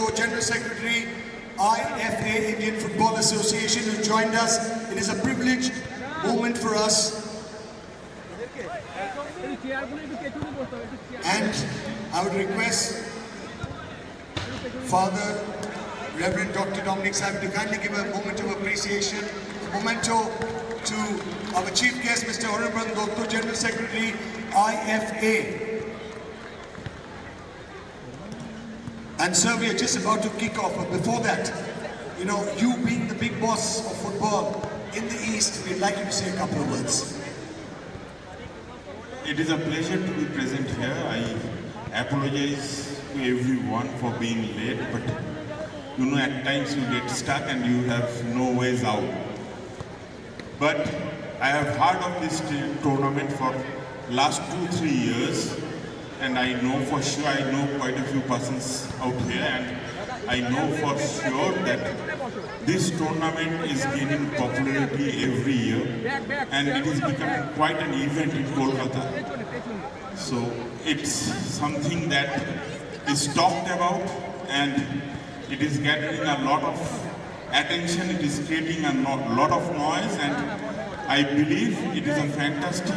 Sibille, General Secretary, IFA, Indian Football Association, who joined us. It is a privileged moment for us. And I would request Father Reverend Dr. Dominic Xavier to kindly give a moment of appreciation, a memento to our chief guest, Mr. Honorable Dr. General Secretary, IFA. And sir, we are just about to kick off, but before that, you know, you being the big boss of football in the East, we'd like you to say a couple of words. It is a pleasure to be present here. I apologize to everyone for being late, but you know, at times you get stuck and you have no ways out. But I have heard of this tournament for last 2-3 years, and I know for sure, I know quite a few persons out here, and I know for sure that this tournament is gaining popularity every year, and it is becoming quite an event in Kolkata. So it's something that is talked about, and it is gathering a lot of attention, it is creating a lot of noise, and I believe it is a fantastic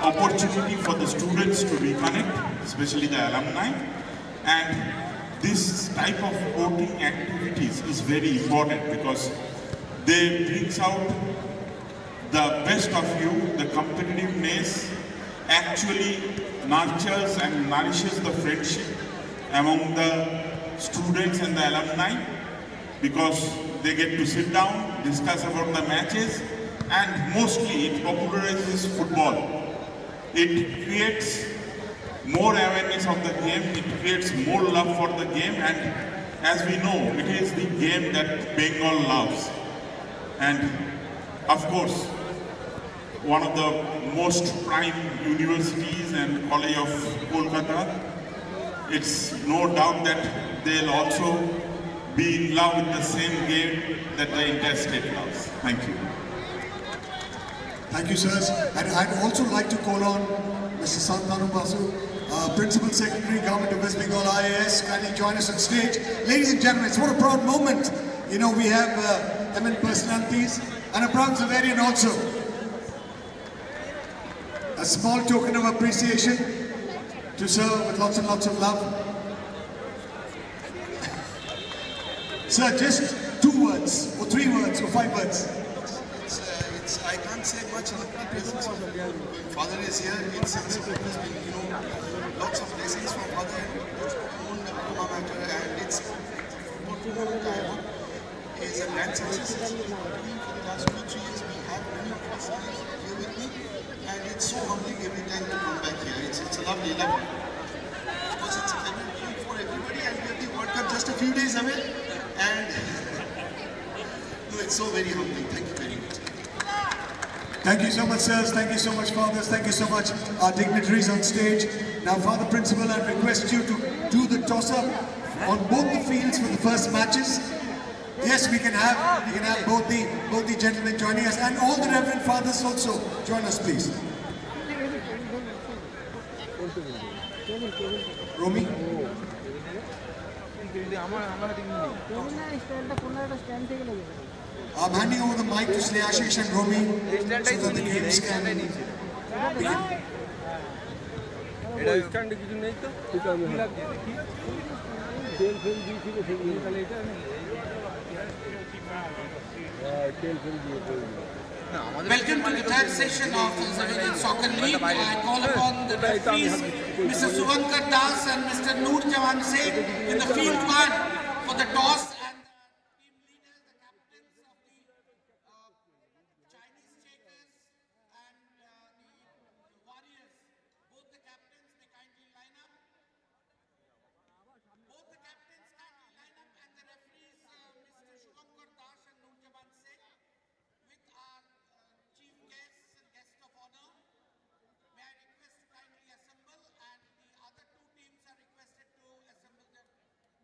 opportunity for the students to reconnect, especially the alumni. And this type of sporting activities is very important because they brings out the best of you. The competitiveness actually nurtures and nourishes the friendship among the students and the alumni, because they get to sit down, discuss about the matches, and mostly it popularizes football. It creates more awareness of the game, it creates more love for the game, and as we know, it is the game that Bengal loves. And of course, one of the most prime universities and college of Kolkata, it's no doubt that they'll also be in love with the same game that the entire state loves. Thank you. Thank you, sirs. And I'd also like to call on Mr. Santanu Basu, Principal Secretary, Government of West Bengal IAS, kindly join us on stage. Ladies and gentlemen, it's what a proud moment. You know, we have eminent personalities and a proud Xaverian also. A small token of appreciation to serve with lots and lots of love. Sir, just 2 words, or 3 words, or 5 words. I can't say much in the presence of Father is here. It's always been, you know, lots of blessings from Father and Alma Mater, and it's what is a grand success. For the last 2-3 years, we have many of us here with me, and it's so humbling every time to come back here. It's lovely, lovely. Because it's everything for everybody, and we have the World Cup just a few days away, and no, it's so very humbling. Thank you very much. Thank you so much, sirs. Thank you so much, fathers. Thank you so much, our dignitaries on stage. Now, Father Principal, I request you to do the toss-up on both the fields for the first matches. Yes, we can have both the gentlemen joining us, and all the Reverend Fathers also join us, please. Romy? I'm handing over the mic to Sneashish and Romy so that the games can begin. Welcome to the third session of the Xaverian Soccer League. I call upon the referees, Mr. Surya Das and Mr. Noor Jawan Sheikh in the field 1 for the toss.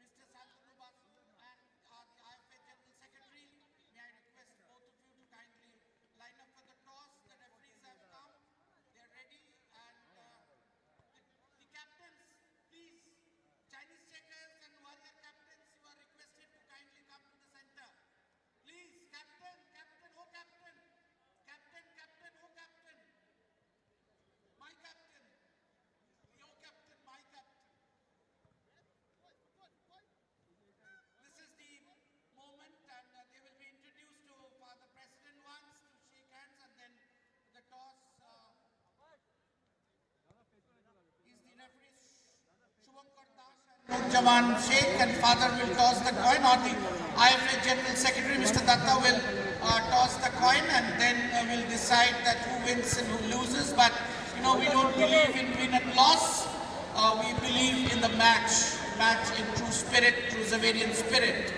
Mr. Santanu Basu and Jaman Sheikh, and father will toss the coin, or the IFA General Secretary, Mr. Datta, will toss the coin, and then we'll decide that who wins and who loses. But you know, we don't believe in win and loss. We believe in the match in true spirit, true Xaverian spirit.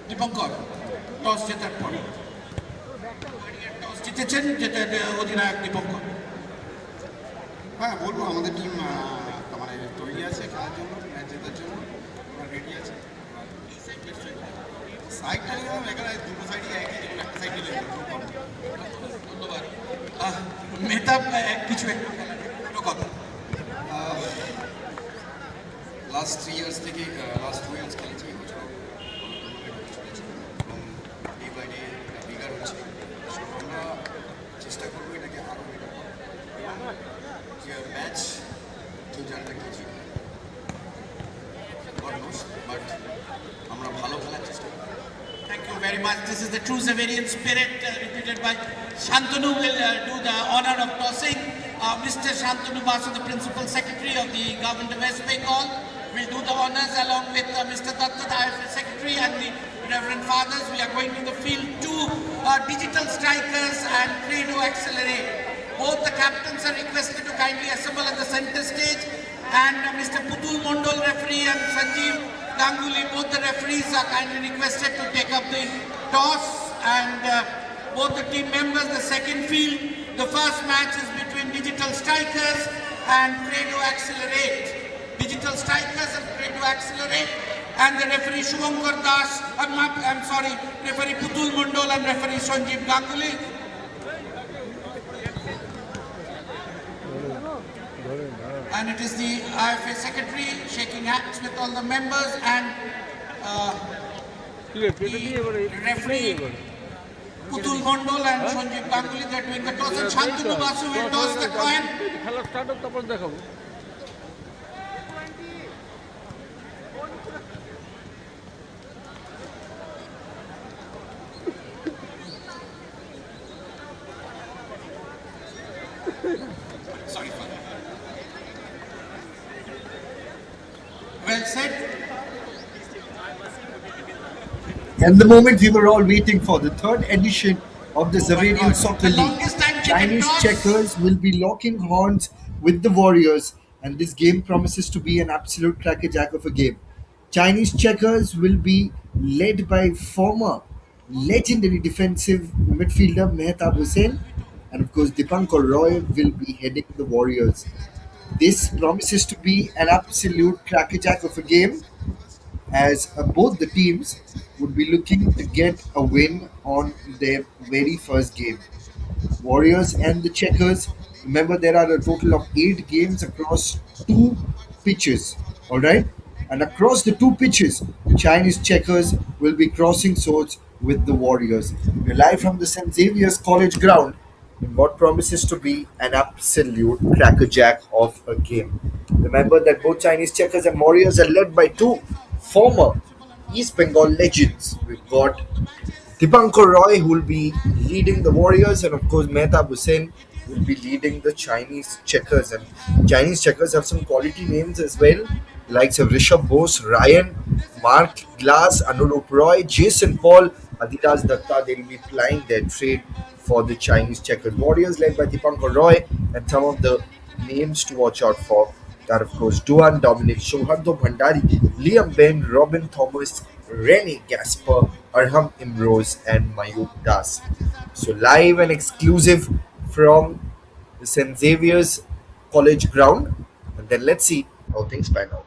Dipankar, toss jetaর পরে toss জিতেছেন, যেটা অধিনায়ক দীপঙ্কর। হ্যাঁ, বলবো আমাদের team মানে তৈরি আছে খেলার জন্য, ম্যাচ জেতার জন্য রেডি আছে। সাইডটা নিয়ে এখানে দুটো সাইডই একই, যেমন একটা সাইডে ধন্যবাদ। মেহতাব কিছু একটা কথা। লাস্ট 3 ইয়ার্স থেকে লাস্ট 2 ইয়ার্স খেলেছি, এবং ডে বাই ডে বিগার হচ্ছে। আমরা চেষ্টা করবো এটাকে আরও বেটার করার, যে ম্যাচ কেউ জানটা খেয়েছি বাট আমরা ভালো খেলার চেষ্টা করি। Thank you very much. This is the true Xaverian spirit repeated by Shantanu. Will do the honor of tossing. Mr. Shantanu Basu, the Principal Secretary of the Government of West Bengal, will do the honors along with Mr. Datta, the IFA Secretary, and the Reverend Fathers. We are going to the field to digital strikers and Credo Accelerate. Both the captains are requested to kindly assemble at the center stage, and Mr. Putul Mondol, referee, and Sanjeev Ganguly, both the referees, are kindly requested to take up the toss, and both the team members, the second field. The first match is between Digital Strikers and Credo Accelerate. Digital Strikers and Credo Accelerate, and the referee Shubhankar Das, I'm sorry, referee Putul Mondol and referee Sanjeev Ganguly. And it is the IFA Secretary shaking hands with all the members, and the referee Putul Mondol and Sanjeev Ganguly, they are doing the toss, and Shantanu Basu will toss the coin. Sorry for that. Well said. And the moment we were all waiting for, the third edition of the Xaverian Soccer League. Chinese checkers will be locking horns with the Warriors, and this game promises to be an absolute crackerjack of a game. Chinese checkers will be led by former legendary defensive midfielder Mehraj Uddin, and of course Dipankar Roy will be heading the Warriors. This promises to be an absolute crackerjack of a game, as both the teams would be looking to get a win on their very first game. Warriors and the Checkers, remember there are a total of 8 games across 2 pitches, alright? And across the 2 pitches, Chinese Checkers will be crossing swords with the Warriors. We're live from the St. Xavier's College ground in what promises to be an absolute crackerjack of a game. Remember that both Chinese Checkers and Warriors are led by 2 former East Bengal legends. We've got Dipankar Roy, who will be leading the Warriors, and of course Mehraj Uddin will be leading the Chinese Checkers. And Chinese Checkers have some quality names as well, like Rishabh Bose, Ryan, Mark Glass, Anurup Roy, Jason Paul, Adidas Datta. They'll be plying their trade for the Chinese Checkers. Warriors led by Dipankar Roy, and some of the names to watch out for that, of course, Duan Dominic, Shohardo Bhandari, Liam Ben, Robin Thomas, Rennie Gasper, Arham Imrose, and Mayuk Das. So live and exclusive from the St. Xavier's College ground, and then let's see how things pan out.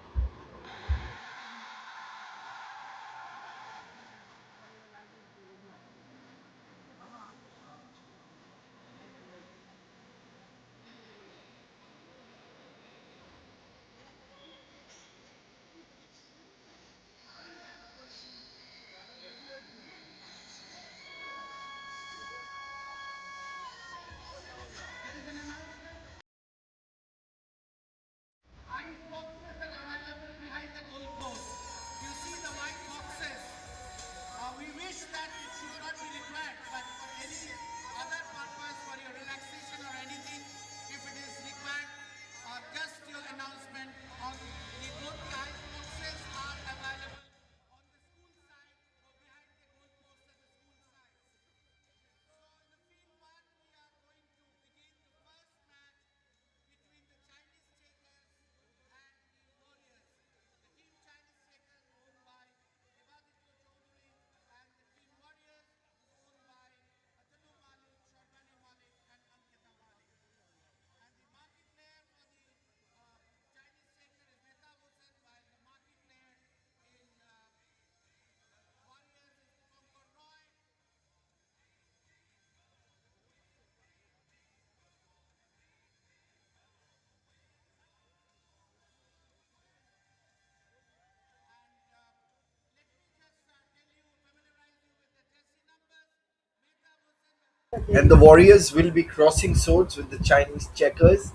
And the Warriors will be crossing swords with the Chinese checkers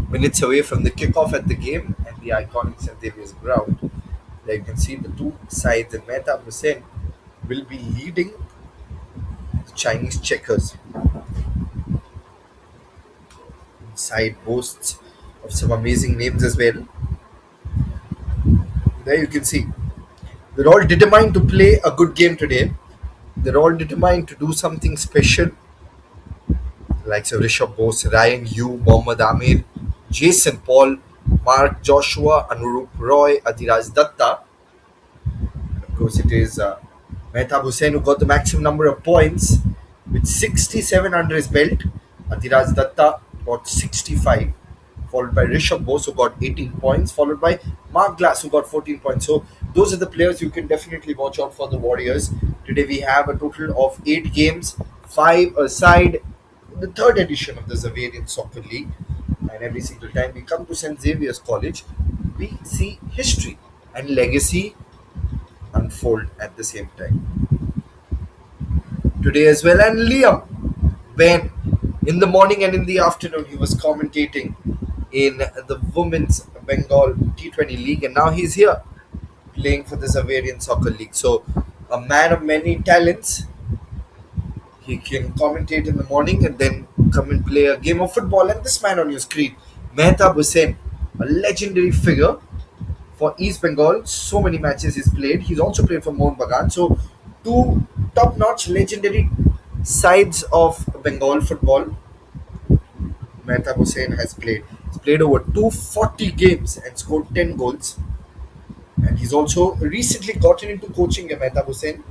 minutes away from the kickoff at the game and the iconic St. Xavier's ground. There you can see the two sides, and Mehta Hussain will be leading the Chinese checkers. The side boasts of some amazing names as well. There you can see they're all determined to play a good game today. They're all determined to do something special, like Rishabh Bose, Ryan Yu, Mohammad Amir, Jason Paul, Mark Joshua, Anurup Roy, Adhiraj Datta. Of course, it is Mehtab Hussain who got the maximum number of points with 67 under his belt. Adhiraj Datta got 65, followed by Rishabh Bose who got 18 points, followed by Mark Glass who got 14 points. So those are the players you can definitely watch out for the Warriors. Today we have a total of 8 games, 5 aside the third edition of the Xaverian Soccer League. And every single time we come to St. Xavier's College, we see history and legacy unfold at the same time. Today as well, and Liam, when in the morning and in the afternoon he was commentating in the Women's Bengal T20 League, and now he's here playing for the Xaverian Soccer League. So, a man of many talents. He can commentate in the morning and then come and play a game of football. And this man on your screen, Mehtab Hussain, a legendary figure for East Bengal. So many matches he's played. He's also played for Mohun Bagan. So, two top-notch legendary sides of Bengal football. Mehtab Hussain has played. He's played over 240 games and scored 10 goals. And he's also recently gotten into coaching. Mehtab Hussain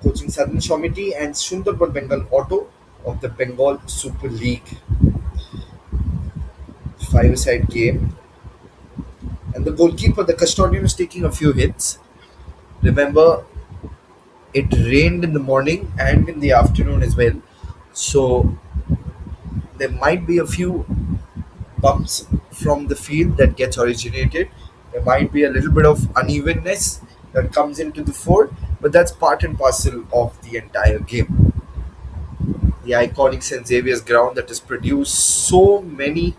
coaching Southern Shomiti and Sundarban Bengal Auto of the Bengal Super League. 5-a-side game. And the goalkeeper, the custodian, is taking a few hits. Remember, it rained in the morning and in the afternoon as well. So there might be a few bumps from the field that gets originated. There might be a little bit of unevenness that comes into the fore, but that's part and parcel of the entire game. The iconic St. Xavier's ground that has produced so many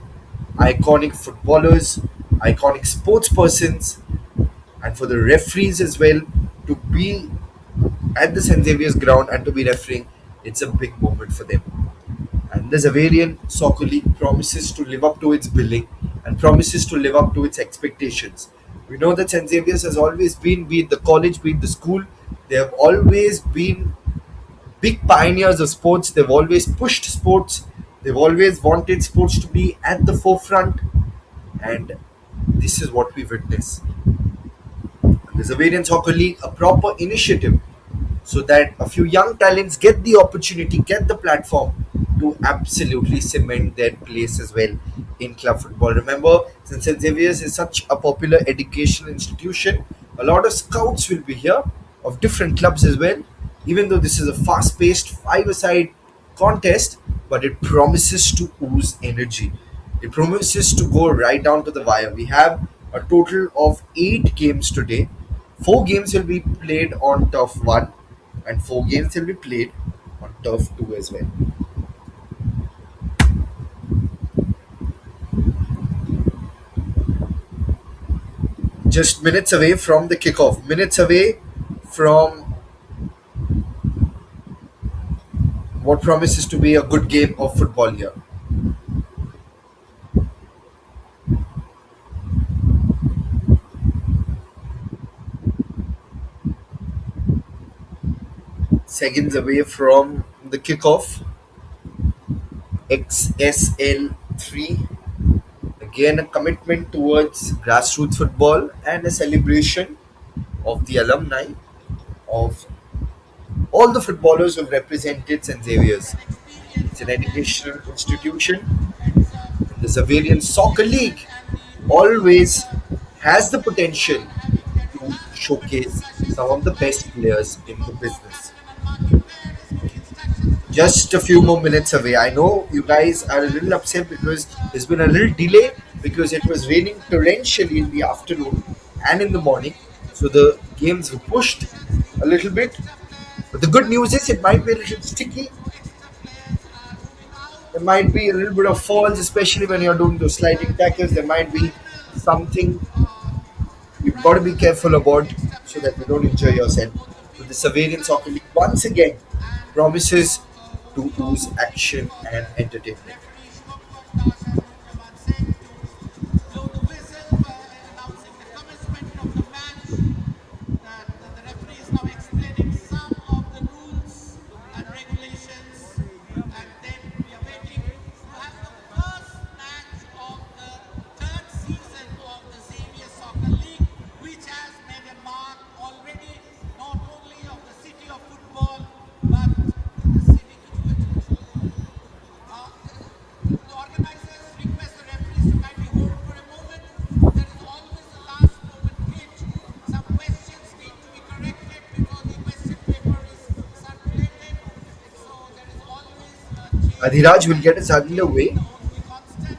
iconic footballers, iconic sports persons, and for the referees as well to be at the St. Xavier's ground and to be refereeing, it's a big moment for them. And the Xaverian Soccer League promises to live up to its billing and promises to live up to its expectations. We know that St. Xavier's has always been, be it the college, be it the school, they have always been big pioneers of sports. They've always pushed sports. They've always wanted sports to be at the forefront. And this is what we witness. The Xaverian Soccer League, a proper initiative so that a few young talents get the opportunity, get the platform to absolutely cement their place as well in club football. Remember, since St. Xavier's is such a popular educational institution, a lot of scouts will be here of different clubs as well. Even though this is a fast-paced 5-a-side contest, but it promises to ooze energy. It promises to go right down to the wire. We have a total of 8 games today. 4 games will be played on turf 1 and 4 games will be played on turf 2 as well. Just minutes away from the kickoff, minutes away from what promises to be a good game of football here. Seconds away from the kickoff. XSL 3. Again, a commitment towards grassroots football and a celebration of the alumni of all the footballers who have represented St. Xavier's. It's an educational institution. The Xaverian Soccer League always has the potential to showcase some of the best players in the business. Just a few more minutes away. I know you guys are a little upset because there's been a little delay because it was raining torrentially in the afternoon and in the morning. So the games were pushed a little bit. But the good news is it might be a little sticky. There might be a little bit of falls, especially when you're doing those sliding tackles. There might be something you've got to be careful about so that you don't injure yourself. So the Xaverian Soccer League once again promises to ooze action and entertainment. The referee is now explaining some of the rules and regulations, and then we are waiting to have the first match of the third season of the Xavier Soccer League, which has made a mark already, not only of the city of football, but the city. The organizers request the referees to kindly hold for a moment. There is always a last moment hit. Some questions need to be corrected before the question paper is circulated. So there is always a change. Adhiraj will get us underway. Constant.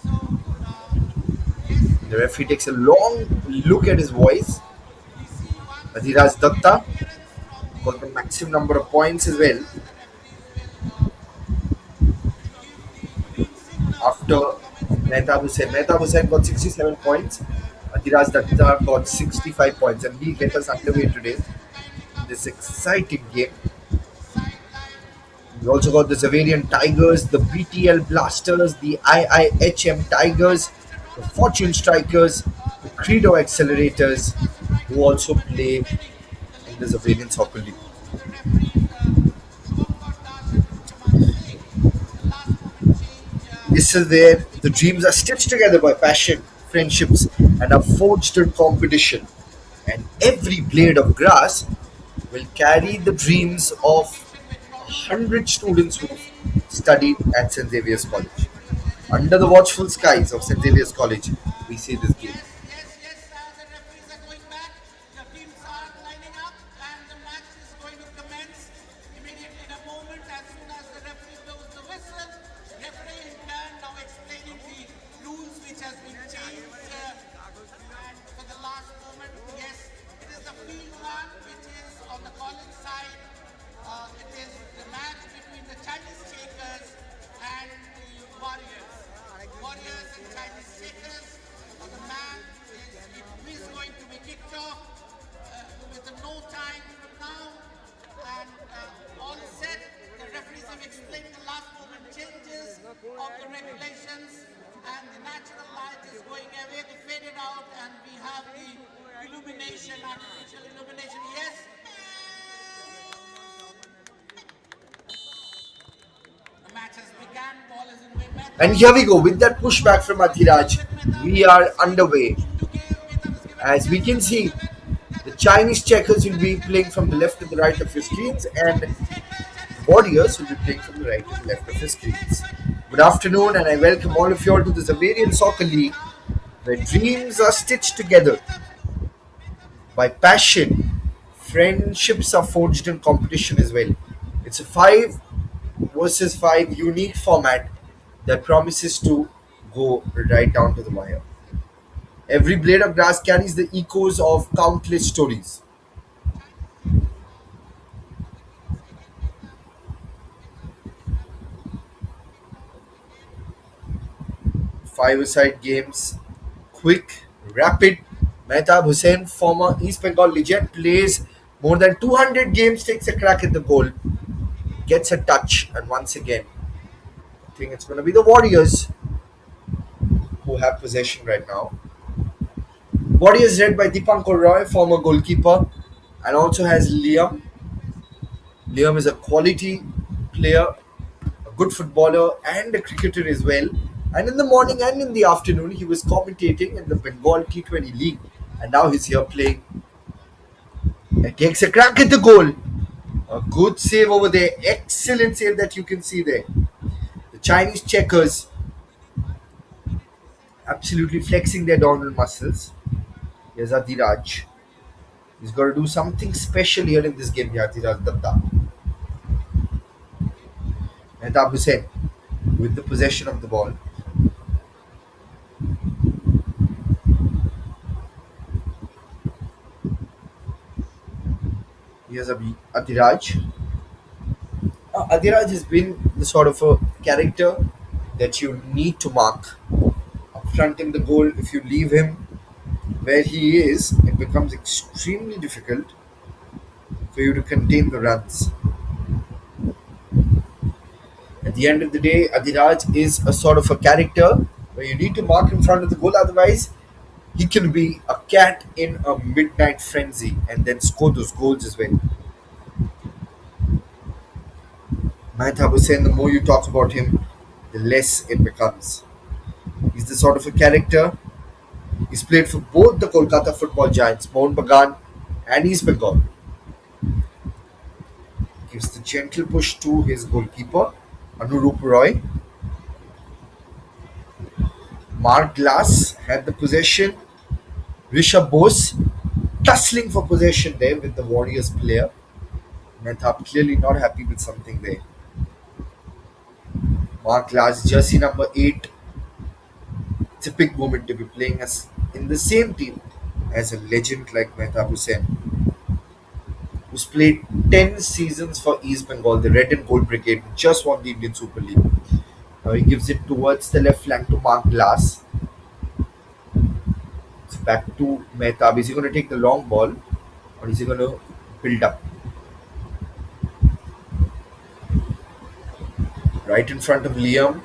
So yes, The referee takes a long look at his voice. we see one Adhiraj Datta appearance from the got the maximum number of points as well. After Mehtab Hussain. Mehtab Hussain got 67 points. Adhiraj Datta got 65 points. And he'll get us underway today in this exciting game. We also got the Xaverian Tigers, the BTL Blasters, the IIHM Tigers, the Fortune Strikers, the Credo Accelerators, who also play in the Xaverian Soccer League. This is where the dreams are stitched together by passion, friendships, and are forged in competition. And every blade of grass will carry the dreams of 100 students who studied at St. Xavier's College. Under the watchful skies of St. Xavier's College, we see this game. Yes, the referees are going back. The teams are lining up, and the match is going to commence immediately in a moment as soon as the referee blows the whistle. Referee in turn now explaining the rules which has been changed. And for the last moment, yes, it is the field one which is on the college side. It is the match between the Chinese Shakers and the Warriors. Warriors and Chinese Shakers. The match is going to be kicked off with no time from now. And all set. The referees have explained the last moment changes of the regulations. And the natural light is going away, they faded out, and we have the illumination, artificial illumination. Yes. The match has begun, ball is in mid-match. And here we go with that pushback from Adhiraj. We are underway. As we can see, the Chinese checkers will be playing from the left to the right of your screens, and Warriors will be playing from the right to the left of your screens. Good afternoon, and I welcome all of you all to the Xaverian Soccer League, where dreams are stitched together by passion. Friendships are forged in competition as well. It's a 5 versus 5 unique format that promises to go right down to the wire. Every blade of grass carries the echoes of countless stories. Five-a-side games, quick, rapid. Mehtab Hussain, former East Bengal legend, plays more than 200 games, takes a crack at the goal, gets a touch, and once again, I think it's going to be the Warriors who have possession right now. Warriors led by Dipankar Roy, former goalkeeper, and also has Liam. Liam is a quality player, a good footballer, and a cricketer as well. And in the morning and in the afternoon, he was commentating in the Bengal T20 League. And now he's here playing. And takes a crack at the goal. A good save over there. Excellent save that you can see there. The Chinese checkers absolutely flexing their dominant muscles. Here's Adhiraj. He's got to do something special here in this game. Adhiraj Datta. Mehtab Hussain with the possession of the ball. Here's Adiraj. Adiraj has been the sort of a character that you need to mark up front in the goal. If you leave him where he is, it becomes extremely difficult for you to contain the runs. At the end of the day, Adiraj is a sort of a character where you need to mark in front of the goal, otherwise, he can be a cat in a midnight frenzy and then score those goals as well. Mehtab Hussain, the more you talk about him, the less it becomes. He's the sort of a character. He's played for both the Kolkata football giants, Mohun Bagan and East Bengal. Gives the gentle push to his goalkeeper, Anurup Roy. Mark Glass had the possession. Rishabh Bose tussling for possession there with the Warriors player. Mehtab clearly not happy with something there. Mark Glass, jersey number 8. It's a big moment to be playing as in the same team as a legend like Mehtab Hussain, who's played 10 seasons for East Bengal, the Red and Gold Brigade, just won the Indian Super League. Now he gives it towards the left flank to Mark Glass. It's back to Mehtab. Is he going to take the long ball or is he going to build up? Right in front of Liam,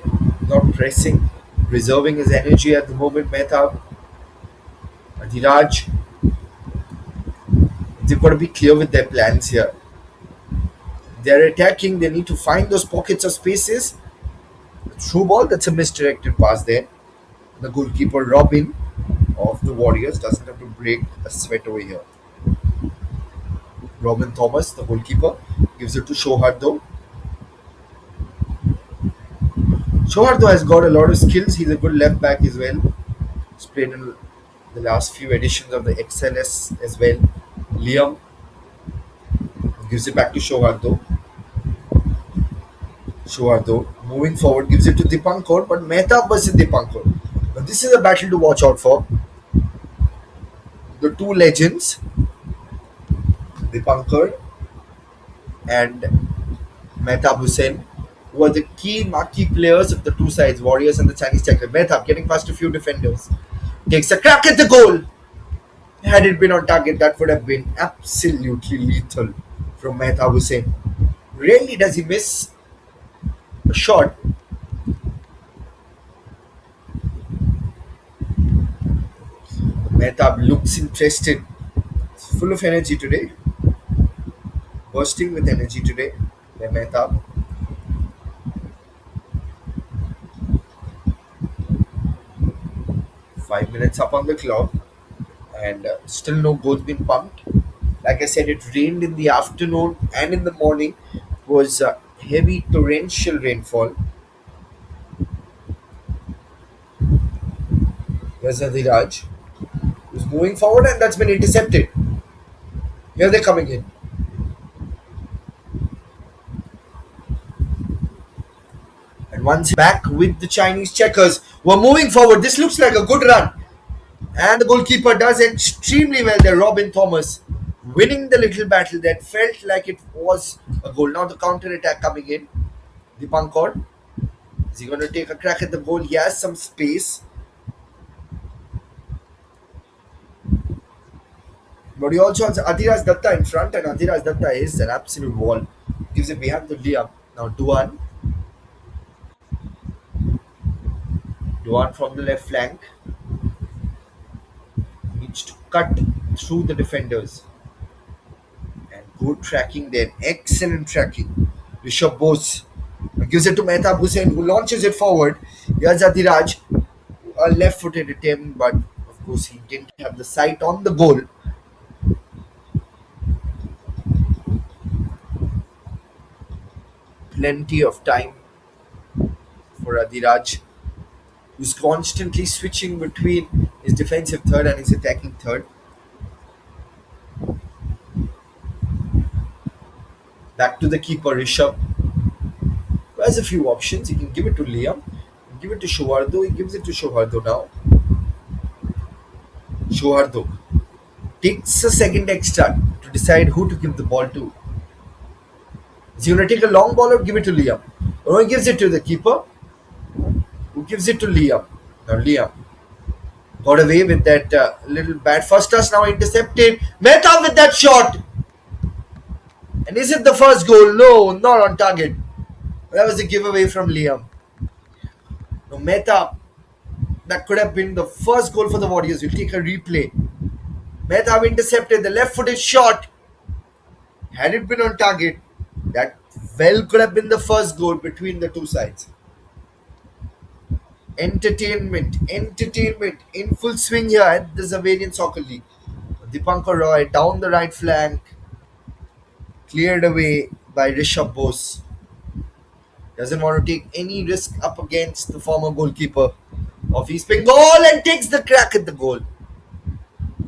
not pressing, preserving his energy at the moment. Mehtab, Adiraj, they've got to be clear with their plans here. They're attacking, they need to find those pockets of spaces. Through ball, that's a misdirected pass there. The goalkeeper Robin of the Warriors doesn't have to break a sweat over here. Robin Thomas, the goalkeeper, gives it to Shohardo. Shohardo has got a lot of skills. He's a good left back as well. He's played in the last few editions of the XLS as well. Liam gives it back to Shohardo. Shohardo moving forward gives it to Dipankar, but Mehtab versus Dipankar. Now this is a battle to watch out for. The two legends, Dipankar and Mehtab Hussain, who are the key marquee players of the two sides, Warriors and the Chinese Checker. Mehtab getting past a few defenders. Takes a crack at the goal. Had it been on target, that would have been absolutely lethal from Mehtab Hussain. Rarely does he miss a shot. Mehtab looks interested. He's full of energy today. Bursting with energy today by Mehtab. Five minutes up on the clock and still no goals been pumped. Like I said, it rained in the afternoon and in the morning. It was heavy torrential rainfall. There's Adiraj, who's moving forward and that's been intercepted. Here they're coming in. And once back with the Chinese Checkers, we're moving forward. This looks like a good run. And the goalkeeper does extremely well there, Robin Thomas, winning the little battle that felt like it was a goal. Now the counter attack coming in. Dipankar, is he going to take a crack at the goal? He has some space. But he also has Adiraj Datta in front, and Adiraj Datta is an absolute wall. Gives it behind the Liam. Now Duan. Duan from the left flank. Needs to cut through the defenders. And good tracking there. Excellent tracking. Rishabh Bose gives it to Mehtab Hussain, who launches it forward. Here's Adiraj. A left-footed attempt, but of course he didn't have the sight on the goal. Plenty of time for Adiraj, who's constantly switching between his defensive third and his attacking third. Back to the keeper, Rishabh, who has a few options. He can give it to Liam, give it to Shohardo. He gives it to Shohardo now. Shohardo takes a second extra to decide who to give the ball to. Is he going to take a long ball or give it to Liam? Or he gives it to the keeper? Who gives it to Liam? Now Liam got away with that little bad first touch, now intercepted. Mehta with that shot. And is it the first goal? No, not on target. That was a giveaway from Liam. No, Mehta, that could have been the first goal for the Warriors. We'll take a replay. Mehta intercepted the left footed shot. Had it been on target, that well could have been the first goal between the two sides. Entertainment in full swing here at the Xaverian Soccer League. Dipankar Roy down the right flank, cleared away by Rishabh Bose. Doesn't want to take any risk up against the former goalkeeper of East Bengal and takes the crack at the goal.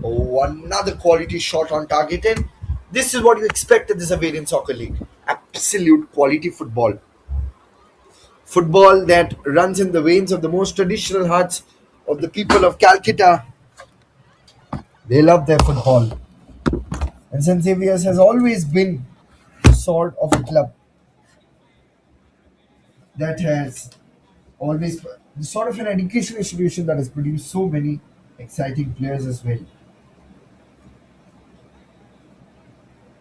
Oh, another quality shot on target, and this is what you expect at the Xaverian Soccer League. Absolute quality football. Football that runs in the veins of the most traditional hearts of the people of Calcutta. They love their football. And St. Xavier's has always been sort of a club that has always sort of an education institution that has produced so many exciting players as well.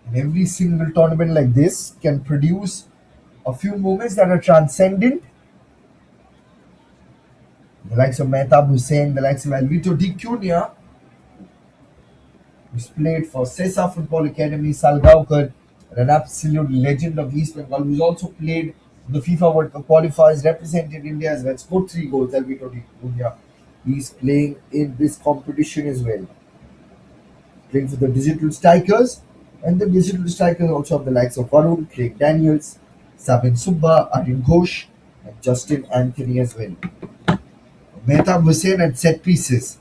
And every single tournament like this can produce a few moments that are transcendent. The likes of Mehtab Hussain, the likes of Alvito Di Cunha, who's played for Sesa Football Academy, Salgaonkar, and an absolute legend of East Bengal, who's also played the FIFA World Cup qualifiers, represented India as well, scored 3 goals. Alvito Di Cunha. He's playing in this competition as well. Playing for the Digital Strikers, and the Digital Strikers also have the likes of Varun, Craig Daniels, Sabin Subba, Aryan Ghosh, and Justin Anthony as well. Mehtab Hussain at set pieces.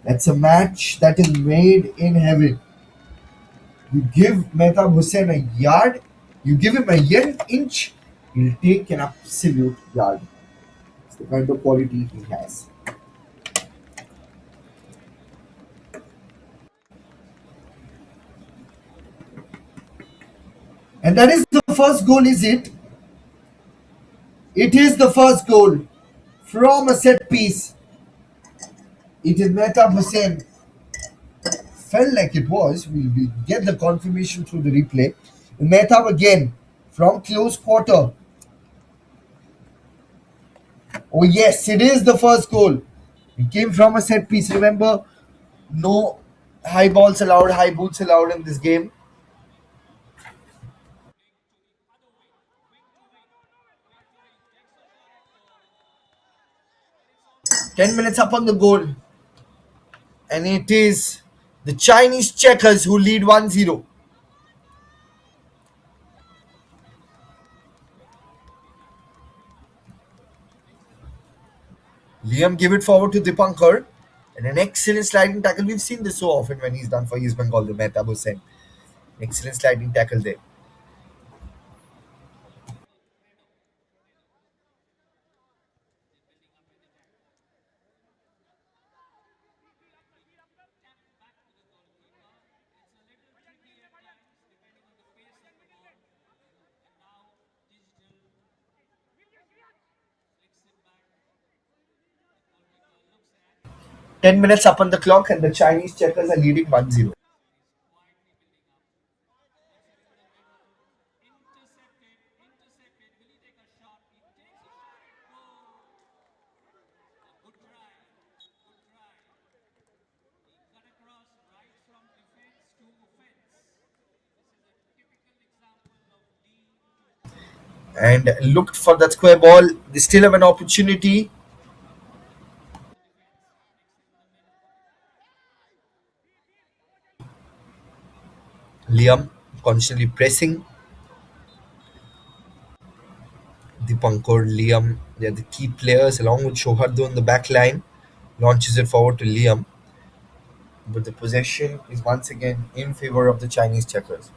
That's a match that is made in heaven. You give Mehtab Hussain a yard, you give him a inch, he'll take an absolute yard. It's the kind of quality he has. And that is the first goal, is it? It is the first goal from a set piece. It is Mehtab Hussain. Felt like it was. We get the confirmation through the replay. Mehtab again from close quarter. Oh yes, it is the first goal. It came from a set piece. Remember, no high balls allowed, high boots allowed in this game. Ten minutes up on the goal. And it is the Chinese checkers who lead 1-0. Liam gave it forward to Dipankar. And an excellent sliding tackle. We've seen this so often when he's done for East Bengal, the Mehtab Hussain. Excellent sliding tackle there. Ten minutes up on the clock, and the Chinese checkers are leading 1-0. And looked for that square ball. They still have an opportunity. Liam constantly pressing. Dipankar, Liam, they're the key players along with Shohardo in the back line. Launches it forward to Liam. But the possession is once again in favor of the Chinese checkers.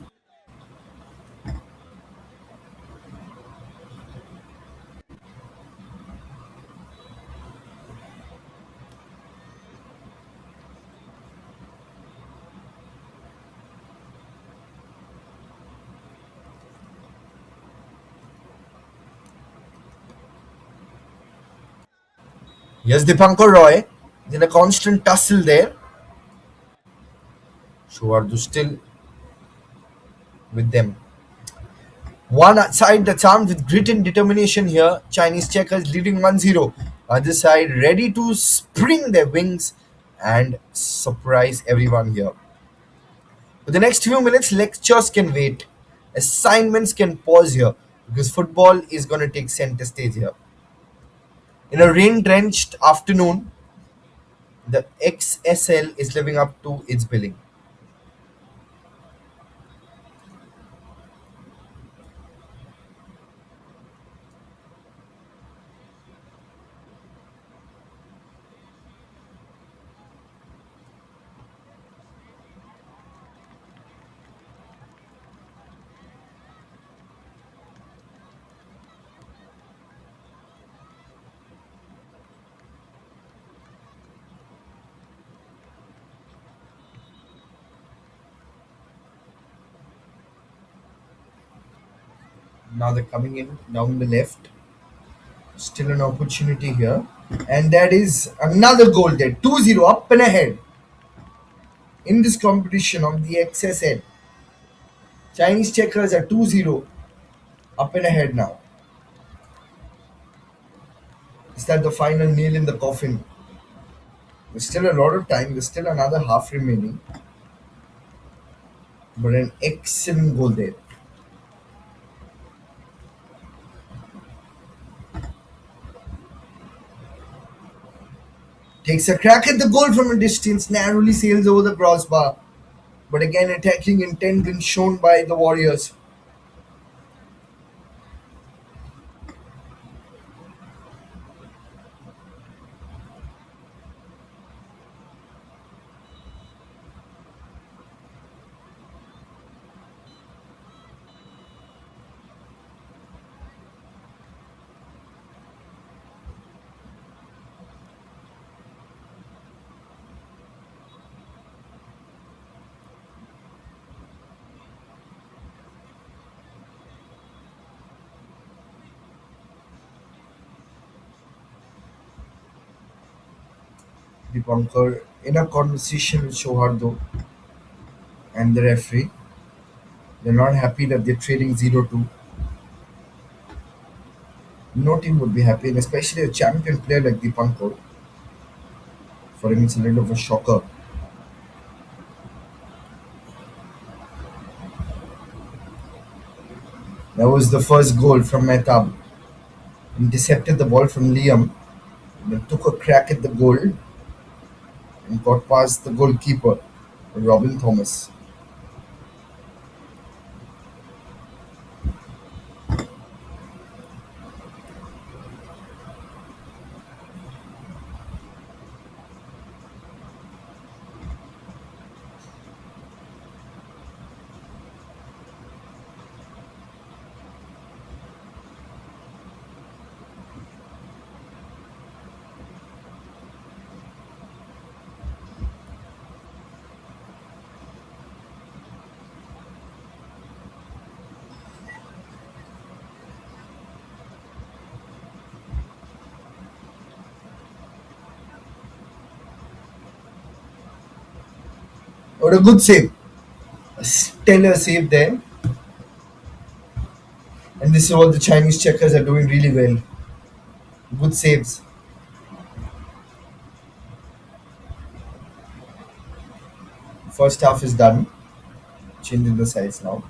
Here's Dipankar Roy in a constant tussle there. Shuardu still with them. One side that's armed with grit and determination here. Chinese checkers leading 1-0. Other side ready to spring their wings and surprise everyone here. For the next few minutes, lectures can wait. Assignments can pause here because football is going to take center stage here. In a rain-drenched afternoon, the XSL is living up to its billing. Now they're coming in down the left. Still an opportunity here. And that is another goal there. 2-0 up and ahead in this competition of the XSL. Chinese checkers are 2-0 up and ahead now. Is that the final nail in the coffin? There's still a lot of time. There's still another half remaining. But an excellent goal there. Takes a crack at the goal from a distance, narrowly sails over the crossbar. But again, attacking intent been shown by the Warriors. Dipankar in a conversation with Shohardo and the referee. They're not happy that they're trailing 0-2. No team would be happy, and especially a champion player like Dipankar. For him, it's a little of a shocker. That was the first goal from Mehtab. Intercepted the ball from Liam, then took a crack at the goal and got past the goalkeeper, Robin Thomas. What a good save. A stellar save there. And this is what the Chinese checkers are doing really well. Good saves. First half is done. Changing the sides now.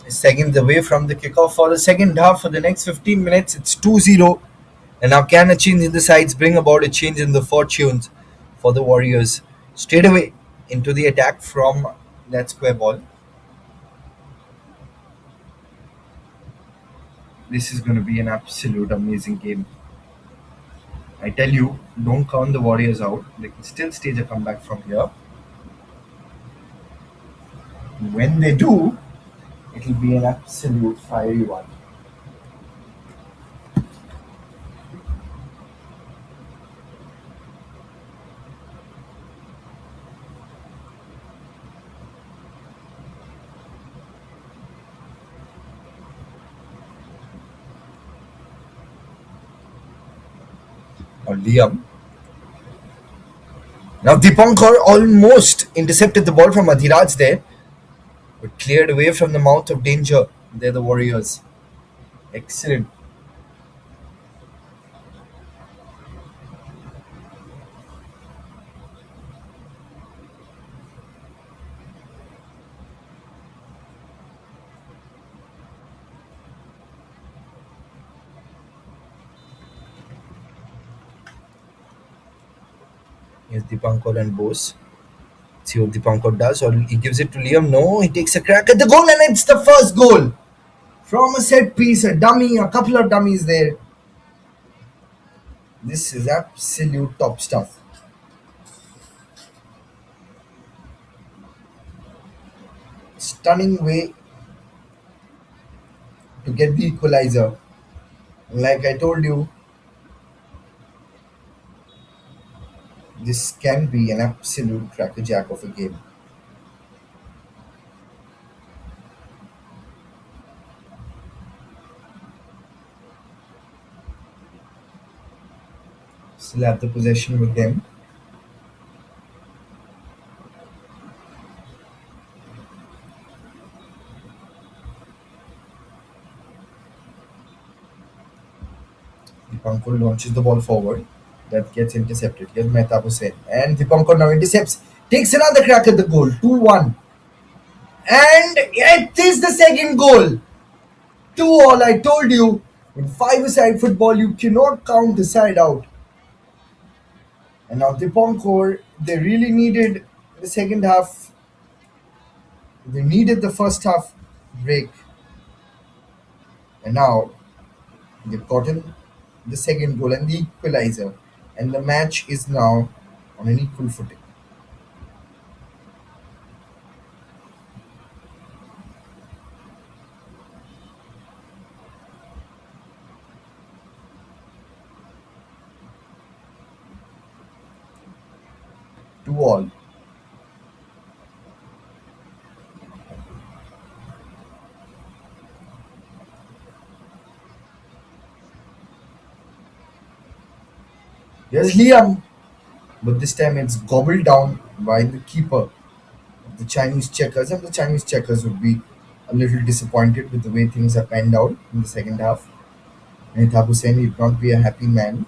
Seconds away from the kickoff for the second half. For the next 15 minutes, it's 2-0. And now can a change in the sides bring about a change in the fortunes for the Warriors? Straight away into the attack from that square ball. This is going to be an absolute amazing game. I tell you, don't count the Warriors out. They can still stage a comeback from here. When they do, it'll be an absolute fiery one. Or Liam. Now Dipankar almost intercepted the ball from Adhiraj there, but cleared away from the mouth of danger. They're the Warriors. Excellent. Here's Dipankar and Bose. See what Dipankar does, or he gives it to Liam. No, he takes a crack at the goal, and it's the first goal from a set piece, a dummy, a couple of dummies there. This is absolute top stuff. Stunning way to get the equalizer. Like I told you, this can be an absolute crackerjack of a game. Still have the possession with them. Dipankar launches the ball forward. That gets intercepted. Here's Mehtab Hussain. And Dipankar now intercepts. Takes another crack at the goal. 2-1. And it is the second goal. 2-all. I told you, in five-a-side football, you cannot count the side out. And now Dipankar, they really needed the second half. They needed the first half break. And now they've gotten the second goal and the equalizer. And the match is now on an equal footing. Two all. Here's Liam, but this time it's gobbled down by the keeper of the Chinese checkers, and the Chinese checkers would be a little disappointed with the way things have panned out in the second half. Mehtab Hussain would not be a happy man.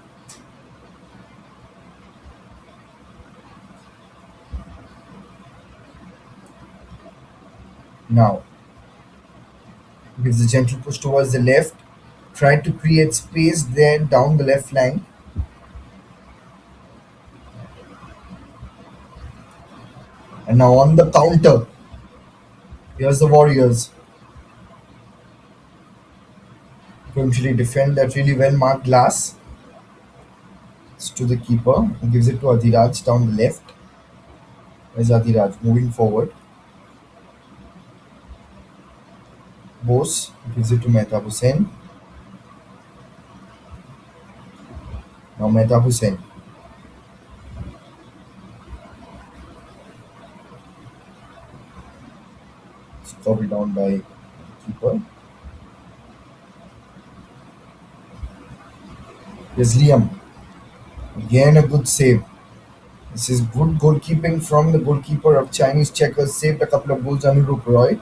Now, gives a gentle push towards the left, tried to create space there down the left flank. And now on the counter, here's the Warriors. Couldn't really defend that really well. Mark Glass. It's to the keeper. He gives it to Adhiraj down the left. There's Adhiraj moving forward. Bose gives it to Mehtab Hussain. Now Mehtab Hussain. It's covered down by the keeper. Here's Liam. Again a good save. This is good goalkeeping from the goalkeeper of Chinese checkers. Saved a couple of goals, Anurup Roy.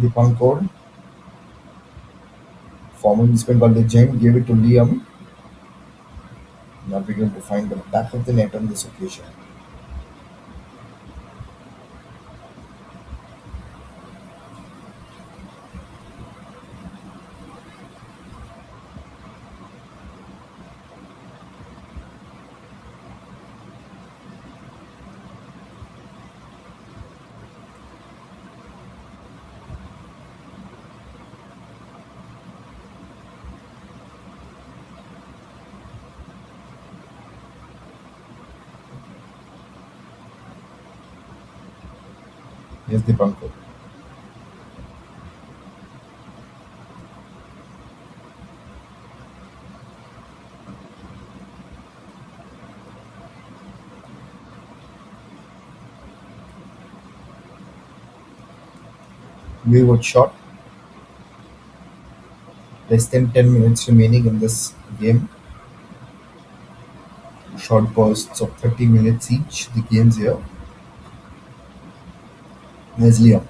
Dipankar Former East Bengal legend gave it to Liam. Now we're going to find the back of the net on this occasion. Here's the bunker. Wayward shot. Less than 10 minutes remaining in this game. Short bursts of 30 minutes each. The games here. There's Liam.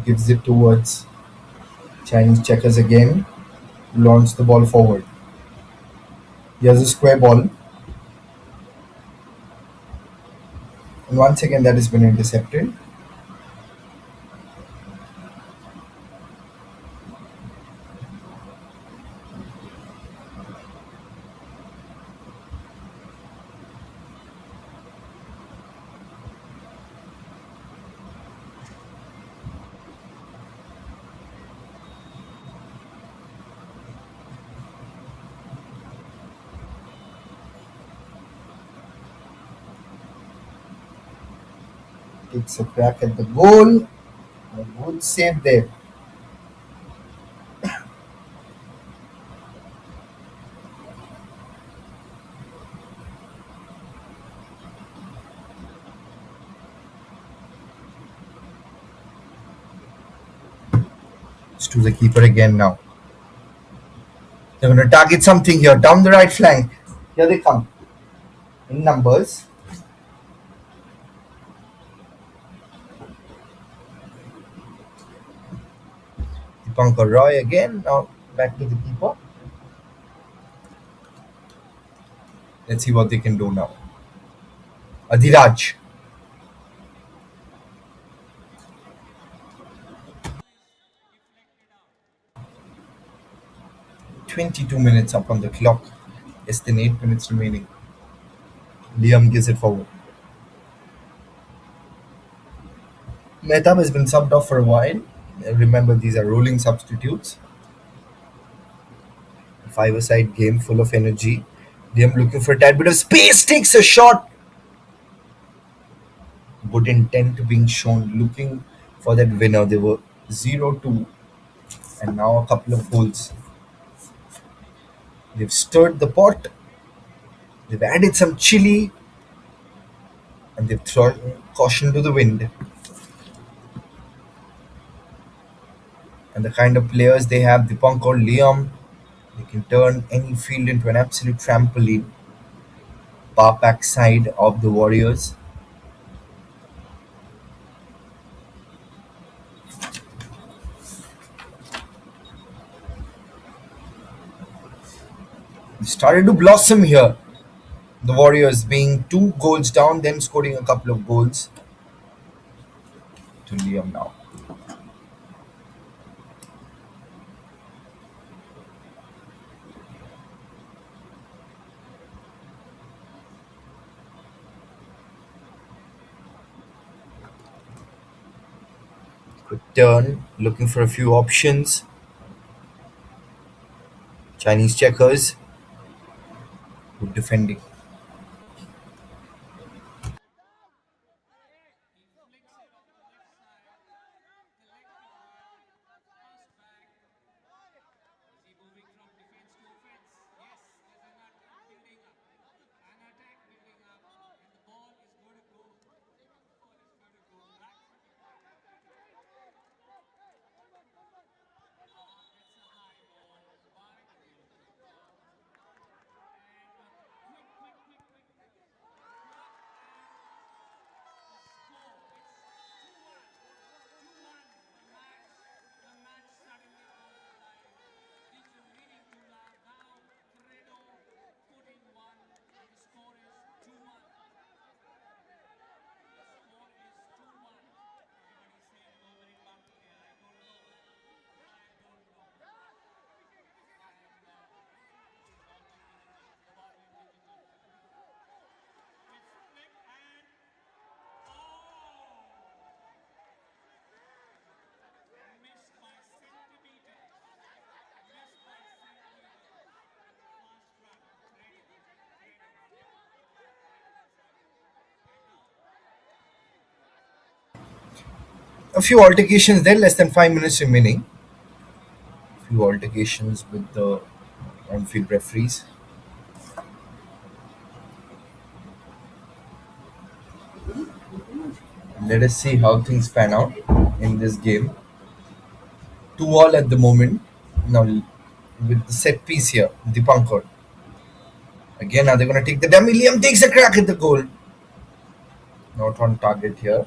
Gives it towards Chinese checkers again. Launch the ball forward. Here's a square ball. And once again that has been intercepted. Takes a crack at the goal. A good save there. It's to the keeper again now. They're going to target something here down the right flank. Here they come in numbers. Dipankar Roy again. Now back to the keeper. Let's see what they can do now. Adhiraj. 22 minutes up on the clock. Less than 8 minutes remaining. Liam gives it forward. Mehtab has been subbed off for a while. Remember, these are rolling substitutes. A five-a-side game full of energy. Liam looking for a tad bit of space. Takes a shot. Good intent being shown. Looking for that winner. They were 0-2. And now a couple of goals. They've stirred the pot. They've added some chili. And they've thrown caution to the wind. And the kind of players they have, Dipankar, Liam, they can turn any field into an absolute trampoline. Power pack side of the Warriors. They started to blossom here. The Warriors being 2 goals down, then scoring a couple of goals. To Liam now. Quick turn, looking for a few options. Chinese checkers. Good defending. A few altercations there, less than 5 minutes remaining. Few altercations with the on-field referees. Let us see how things pan out in this game. 2-all at the moment. Now with the set piece here, Dipankar. Again, are they going to take the dummy? Liam takes a crack at the goal. Not on target here.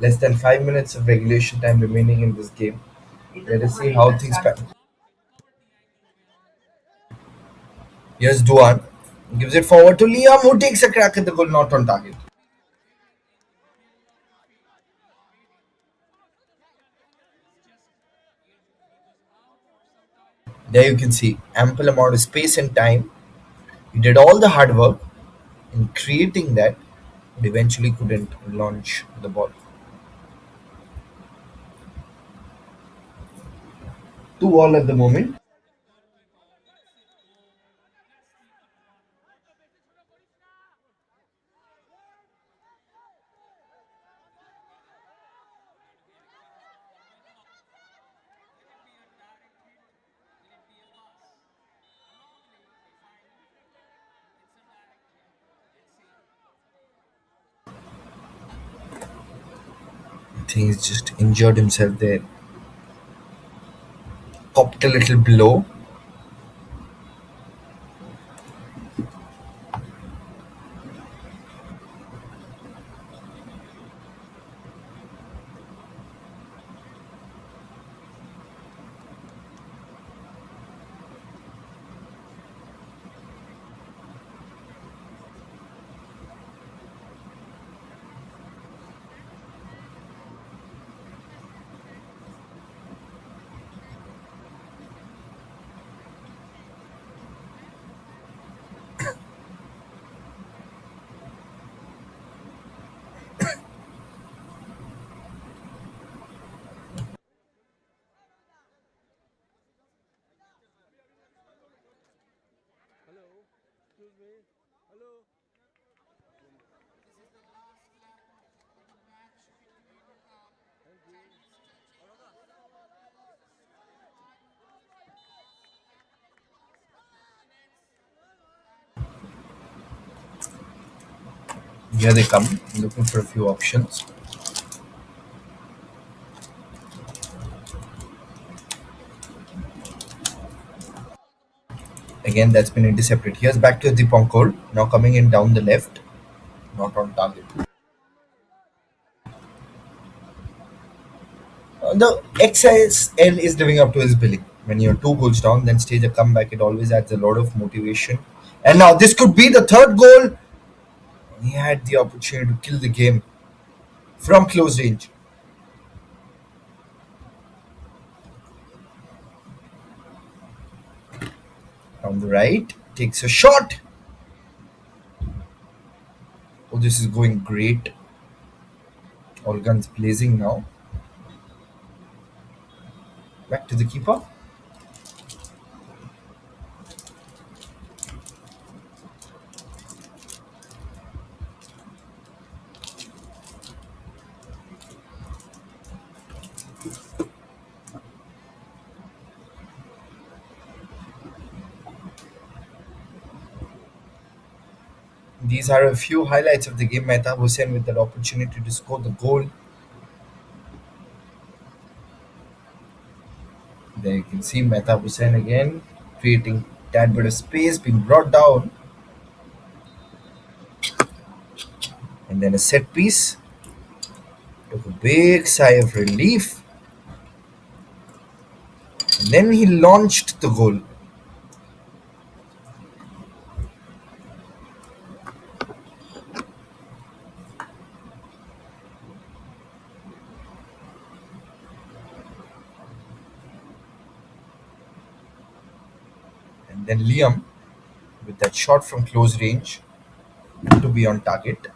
Less than 5 minutes of regulation time remaining in this game. Let us see how things pan. Here's Duan. Gives it forward to Liam, who takes a crack at the goal, not on target. There you can see ample amount of space and time. He did all the hard work in creating that, but eventually couldn't launch the ball. 2-all at the moment. I think he's just injured himself there. Popped a little blow. Here they come, looking for a few options. Again, that's been intercepted. Here's back to Dipankar. Now coming in down the left. Not on target. The XSL is living up to his billing. When you're 2 goals down, then stage a comeback. It always adds a lot of motivation. And now this could be the third goal. He had the opportunity to kill the game from close range. On the right, takes a shot. Oh, this is going great. All guns blazing now. Back to the keeper. These are a few highlights of the game. Mehtab Hussain with that opportunity to score the goal. There you can see Mehtab Hussain again creating that bit of space, being brought down. And then a set piece. Took a big sigh of relief. And then he launched the goal. And then Liam with that shot from close range to be on target.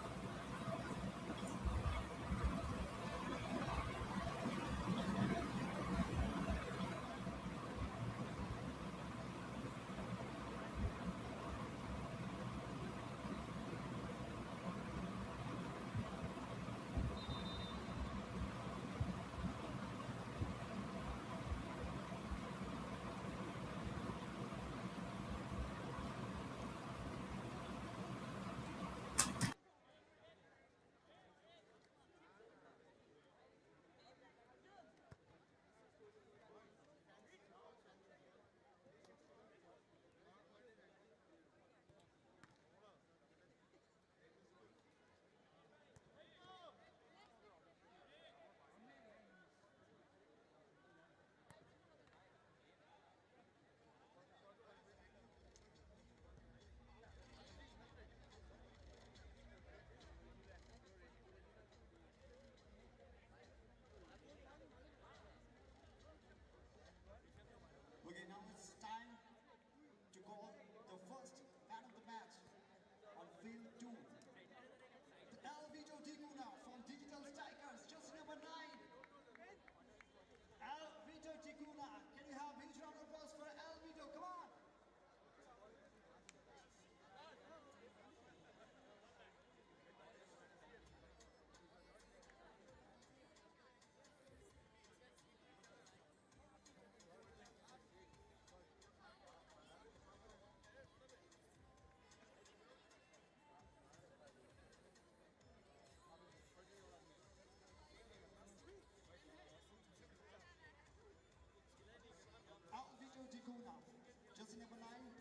corner. Jersey number 9,